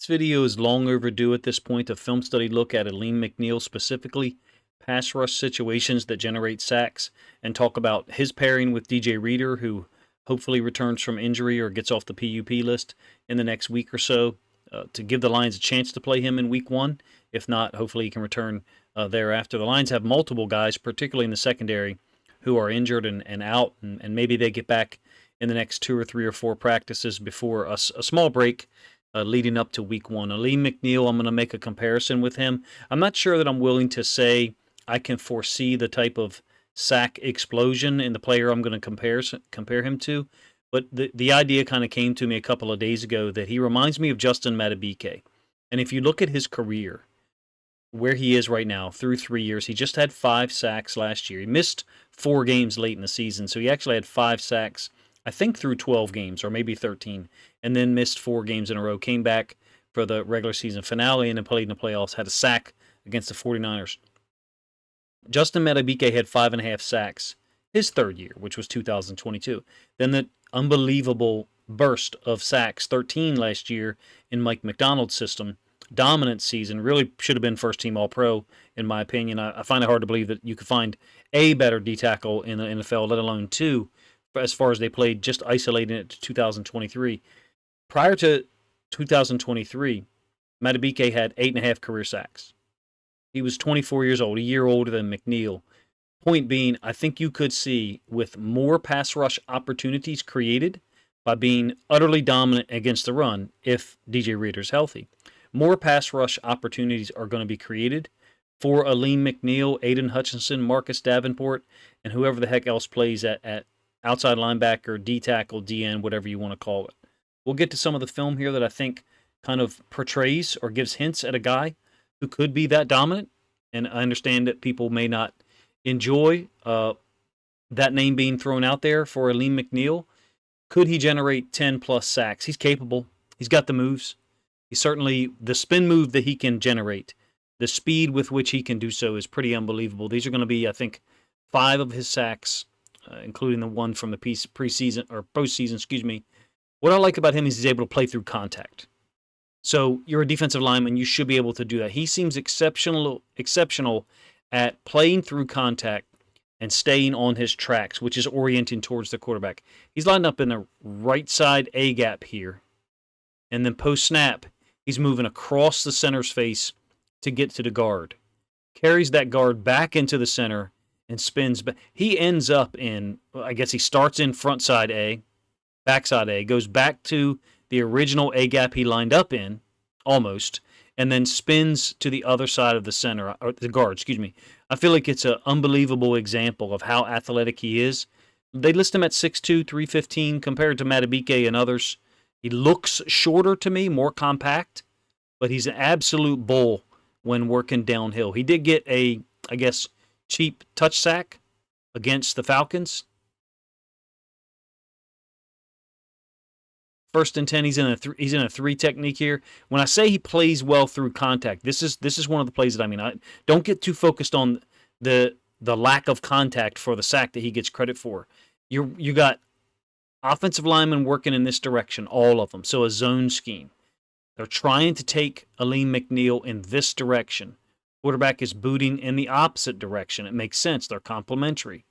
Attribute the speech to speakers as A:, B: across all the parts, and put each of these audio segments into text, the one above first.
A: video is long overdue at this point. A film study look at Alim Mcneill, specifically pass rush situations that generate sacks, and talk about his pairing with DJ Reader, who hopefully returns from injury or gets off the PUP list in the next week or so, to give the Lions a chance to play him in week one. If not, hopefully he can return thereafter. The Lions have multiple guys, particularly in the secondary, who are injured and out, and maybe they get back in the next 2 or 3 or 4 practices before a small break leading up to week one. Alim Mcneill, I'm going to make a comparison with him. I'm not sure that I'm willing to say I can foresee the type of sack explosion in the player I'm going to compare him to, but the idea kind of came to me a couple of days ago that he reminds me of Justin Madubuike. And if you look at his career, where he is right now through 3 years, he just had 5 sacks last year. He missed 4 games late in the season, so he actually had 5 sacks, I think, through 12 games, or maybe 13, and then missed 4 games in a row, came back for the regular season finale, and then played in the playoffs, had a sack against the 49ers. Justin Madubuike had 5.5 sacks his third year, which was 2022. Then the unbelievable burst of sacks, 13 last year in Mike Macdonald's system. Dominant season, really should have been first-team All-Pro, in my opinion. I find it hard to believe that you could find a better D-tackle in the NFL, let alone 2, as far as they played, just isolating it to 2023. Prior to 2023, Madubuike had 8.5 career sacks. He was 24 years old, a year older than McNeill. Point being, I think you could see, with more pass rush opportunities created by being utterly dominant against the run, if DJ Reader's healthy, more pass rush opportunities are going to be created for Alim Mcneill, Aiden Hutchinson, Marcus Davenport, and whoever the heck else plays at outside linebacker, D-tackle, DN, whatever you want to call it. We'll get to some of the film here that I think kind of portrays or gives hints at a guy who could be that dominant, and I understand that people may not enjoy that name being thrown out there for Alim Mcneill. Could he generate 10-plus sacks? He's capable. He's got the moves. He's certainly, the spin move that he can generate, the speed with which he can do so is pretty unbelievable. These are going to be, I think, 5 of his sacks, including the one from the postseason. What I like about him is he's able to play through contact. So you're a defensive lineman, you should be able to do that. He seems exceptional at playing through contact and staying on his tracks, which is orienting towards the quarterback. He's lined up in the right side A gap here, and then post-snap, he's moving across the center's face to get to the guard. Carries that guard back into the center and spins back. He ends up in, I guess he starts in front side A, backside A, goes back to the original A gap he lined up in, almost, and then spins to the other side of the center, or the guard, I feel like it's an unbelievable example of how athletic he is. They list him at 6'2", 315 compared to Madubuike and others. He looks shorter to me, more compact, but he's an absolute bull when working downhill. He did get a, I guess, cheap touch sack against the Falcons. 1st and 10, he's in a 3 technique here. When I say he plays well through contact, this is one of the plays that I mean. I don't get too focused on the lack of contact for the sack that he gets credit for. You got offensive linemen working in this direction, all of them. So a zone scheme. They're trying to take Alim Mcneill in this direction. Quarterback is booting in the opposite direction. It makes sense. They're complementary.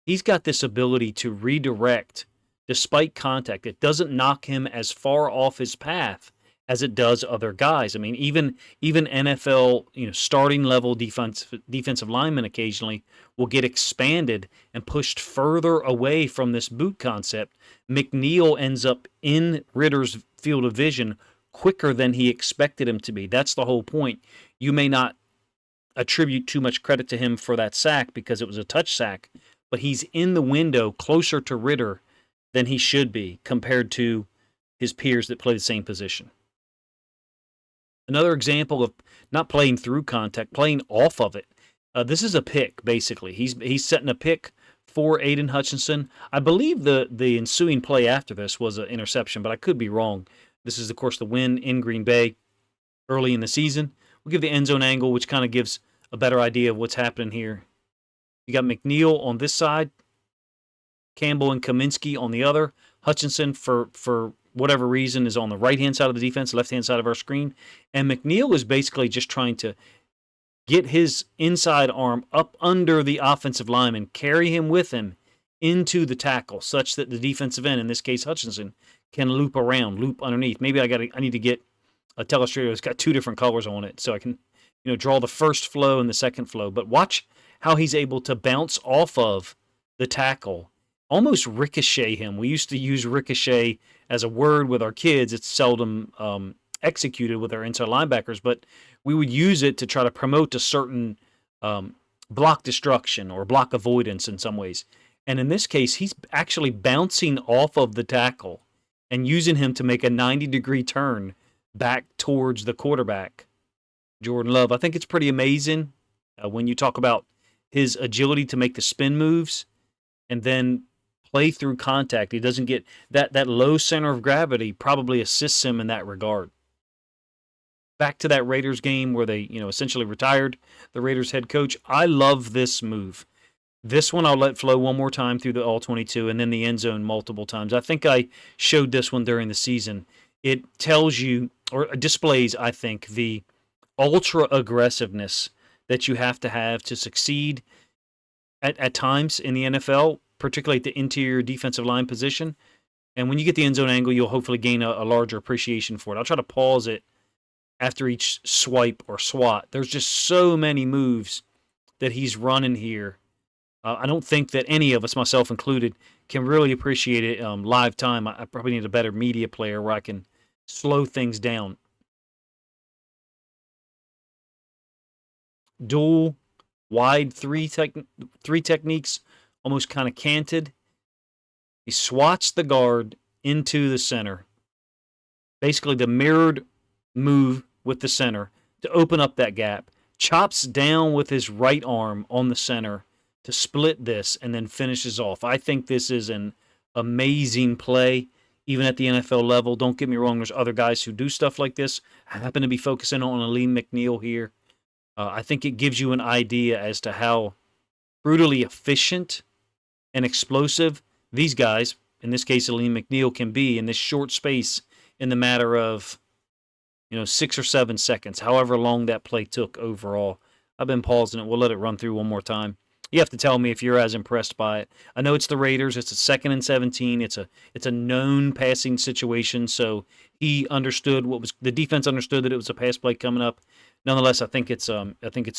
A: He's got this ability to redirect despite contact. It doesn't knock him as far off his path as it does other guys. I mean, even NFL, starting level defensive linemen occasionally will get expanded and pushed further away from this boot concept. McNeill ends up in Ritter's field of vision quicker than he expected him to be. That's the whole point. You may not attribute too much credit to him for that sack because it was a touch sack, but he's in the window closer to Ritter than he should be compared to his peers that play the same position. Another example of not playing through contact, playing off of it. This is a pick, basically. He's setting a pick for Aiden Hutchinson. I believe the ensuing play after this was an interception, but I could be wrong. This is, of course, the win in Green Bay early in the season. We'll give the end zone angle, which kind of gives a better idea of what's happening here. You got McNeill on this side, Campbell and Kaminsky on the other. Hutchinson for whatever reason, is on the right-hand side of the defense, left-hand side of our screen. And McNeill is basically just trying to get his inside arm up under the offensive lineman, carry him with him into the tackle, such that the defensive end, in this case Hutchinson, can loop around, loop underneath. Maybe I need to get a telestrator that's got two different colors on it, so I can, draw the first flow and the second flow. But watch how he's able to bounce off of the tackle, almost ricochet him. We used to use ricochet as a word with our kids. It's seldom executed with our inside linebackers, but we would use it to try to promote a certain block destruction or block avoidance in some ways. And in this case, he's actually bouncing off of the tackle and using him to make a 90-degree turn back towards the quarterback, Jordan Love. I think it's pretty amazing when you talk about his agility to make the spin moves and then play through contact. He doesn't get that low center of gravity, probably assists him in that regard. Back to that Raiders game where they, essentially retired the Raiders head coach. I love this move. This one I'll let flow one more time through the all-22 and then the end zone multiple times. I think I showed this one during the season. It tells you, or displays, I think, the ultra-aggressiveness that you have to succeed at times in the NFL, particularly at the interior defensive line position. And when you get the end zone angle, you'll hopefully gain a larger appreciation for it. I'll try to pause it after each swipe or swat. There's just so many moves that he's running here. I don't think that any of us, myself included, can really appreciate it live time. I probably need a better media player where I can slow things down. Dual wide three techniques, almost kind of canted. He swats the guard into the center. Basically the mirrored move with the center to open up that gap. Chops down with his right arm on the center to split this and then finishes off. I think this is an amazing play, even at the NFL level. Don't get me wrong, there's other guys who do stuff like this. I happen to be focusing on Alim Mcneill here. I think it gives you an idea as to how brutally efficient and explosive these guys, in this case Alim Mcneill, can be in this short space in the matter of 6 or 7 seconds, however long that play took overall. I've been pausing it. We'll let it run through one more time. You have to tell me if you're as impressed by it. I know it's the Raiders. It's a 2nd and 17. It's a known passing situation, so he understood the defense understood that it was a pass play coming up. Nonetheless, I think it's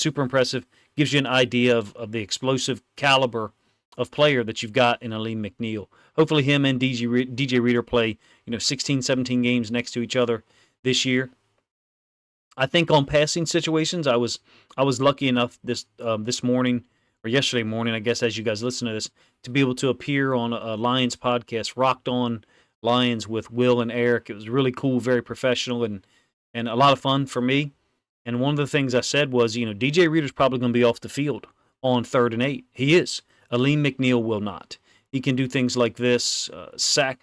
A: super impressive. Gives you an idea of the explosive caliber of player that you've got in Alim Mcneill. Hopefully him and DJ Reader play 16, 17 games next to each other this year. I think on passing situations, I was lucky enough this morning, or yesterday morning, I guess, as you guys listen to this, to be able to appear on a Lions podcast, Rocked On Lions with Will and Eric. It was really cool, very professional, and a lot of fun for me. And one of the things I said was, DJ Reader's probably going to be off the field on 3rd and 8. He is. Alim Mcneill will not. He can do things like this, sack.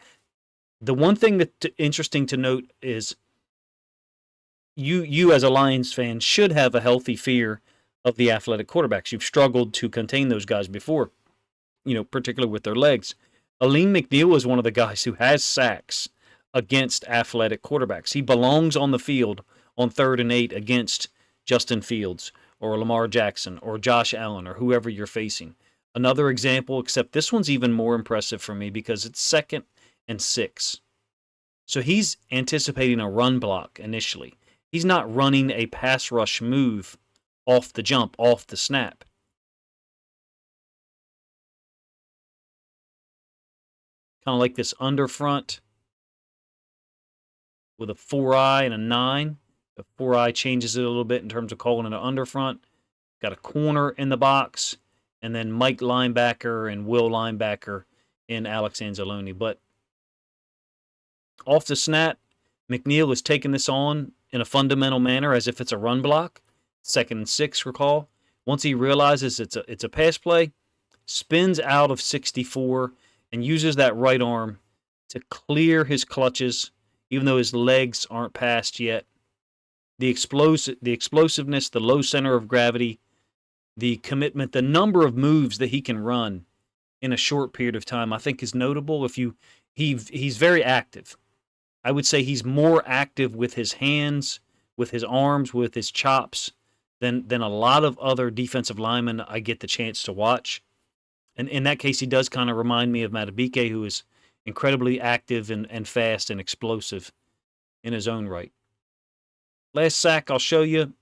A: The one thing that's interesting to note is you as a Lions fan should have a healthy fear of the athletic quarterbacks. You've struggled to contain those guys before, particularly with their legs. Alim Mcneill is one of the guys who has sacks against athletic quarterbacks. He belongs on the field on 3rd and 8 against Justin Fields or Lamar Jackson or Josh Allen or whoever you're facing. Another example, except this one's even more impressive for me because it's 2nd and 6. So he's anticipating a run block initially. He's not running a pass rush move off the jump, off the snap. Kind of like this under front with a 4-eye and a 9. The 4-eye changes it a little bit in terms of calling it an under front. Got a corner in the box, and then Mike linebacker and Will linebacker in Alex Anzalone. But off the snap, McNeill is taking this on in a fundamental manner as if it's a run block. 2nd and 6, recall. Once he realizes it's a pass play, spins out of 64 and uses that right arm to clear his clutches, even though his legs aren't passed yet. The explosiveness, the low center of gravity, the commitment, the number of moves that he can run in a short period of time, I think is notable. He's very active. I would say he's more active with his hands, with his arms, with his chops than a lot of other defensive linemen I get the chance to watch. And in that case, he does kind of remind me of Matabike, who is incredibly active and fast and explosive in his own right. Last sack I'll show you.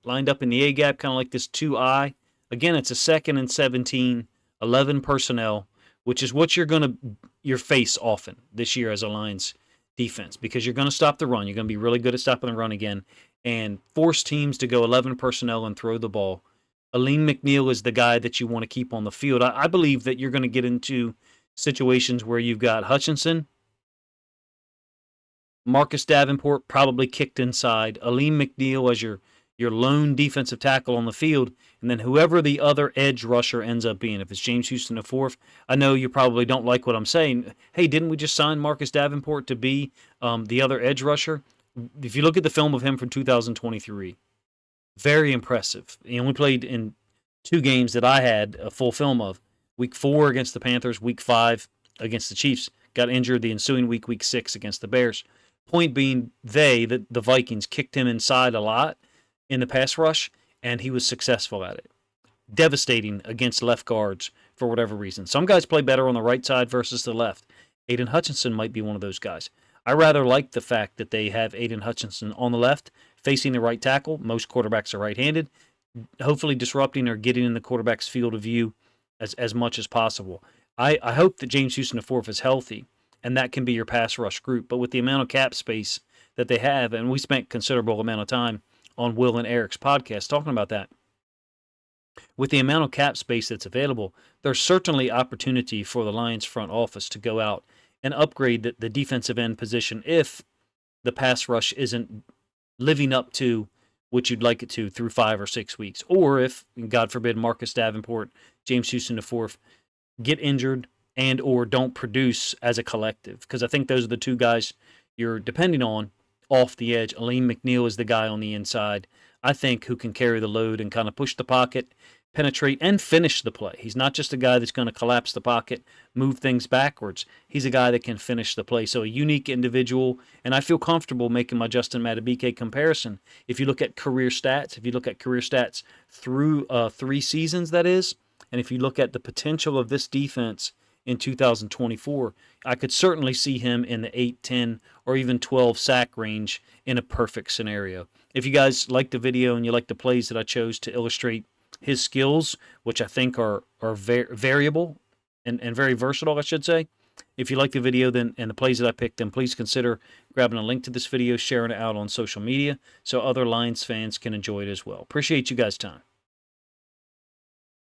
A: Lined up in the A-gap, kind of like this 2-eye. Again, it's a 2nd and 17, 11 personnel, which is what you're going to face often this year as a Lions defense, because you're going to stop the run. You're going to be really good at stopping the run again and force teams to go 11 personnel and throw the ball. Alim Mcneill is the guy that you want to keep on the field. I believe that you're going to get into situations where you've got Hutchinson, Marcus Davenport probably kicked inside, Alim Mcneill as your lone defensive tackle on the field, and then whoever the other edge rusher ends up being. If it's James Houston IV, I know you probably don't like what I'm saying. Hey, didn't we just sign Marcus Davenport to be the other edge rusher? If you look at the film of him from 2023, very impressive. He only played in 2 games that I had a full film of. Week 4 against the Panthers, Week 5 against the Chiefs. Got injured the ensuing week, Week 6 against the Bears. Point being, the Vikings, kicked him inside a lot in the pass rush, and he was successful at it. Devastating against left guards for whatever reason. Some guys play better on the right side versus the left. Aiden Hutchinson might be one of those guys. I rather like the fact that they have Aiden Hutchinson on the left, facing the right tackle. Most quarterbacks are right-handed, hopefully disrupting or getting in the quarterback's field of view as much as possible. I hope that James Houston IV is healthy, and that can be your pass rush group. But with the amount of cap space that they have, and we spent considerable amount of time on Will and Eric's podcast talking about that, with the amount of cap space that's available, there's certainly opportunity for the Lions front office to go out and upgrade the defensive end position if the pass rush isn't living up to what you'd like it to through 5 or 6 weeks. Or if, God forbid, Marcus Davenport, James Houston IV get injured and or don't produce as a collective. Because I think those are the 2 guys you're depending on off the edge. Alim Mcneill is the guy on the inside, I think, who can carry the load and kind of push the pocket, penetrate, and finish the play. He's not just a guy that's going to collapse the pocket, move things backwards. He's a guy that can finish the play. So a unique individual, and I feel comfortable making my Justin Madubuike comparison. If you look at career stats, through 3 seasons, that is, and if you look at the potential of this defense in 2024, I could certainly see him in the 8, 10, or even 12 sack range in a perfect scenario. If you guys like the video and you like the plays that I chose to illustrate his skills, which I think are variable and very versatile, I should say. If you like the video and the plays that I picked, then please consider grabbing a link to this video, sharing it out on social media so other Lions fans can enjoy it as well. Appreciate you guys' time.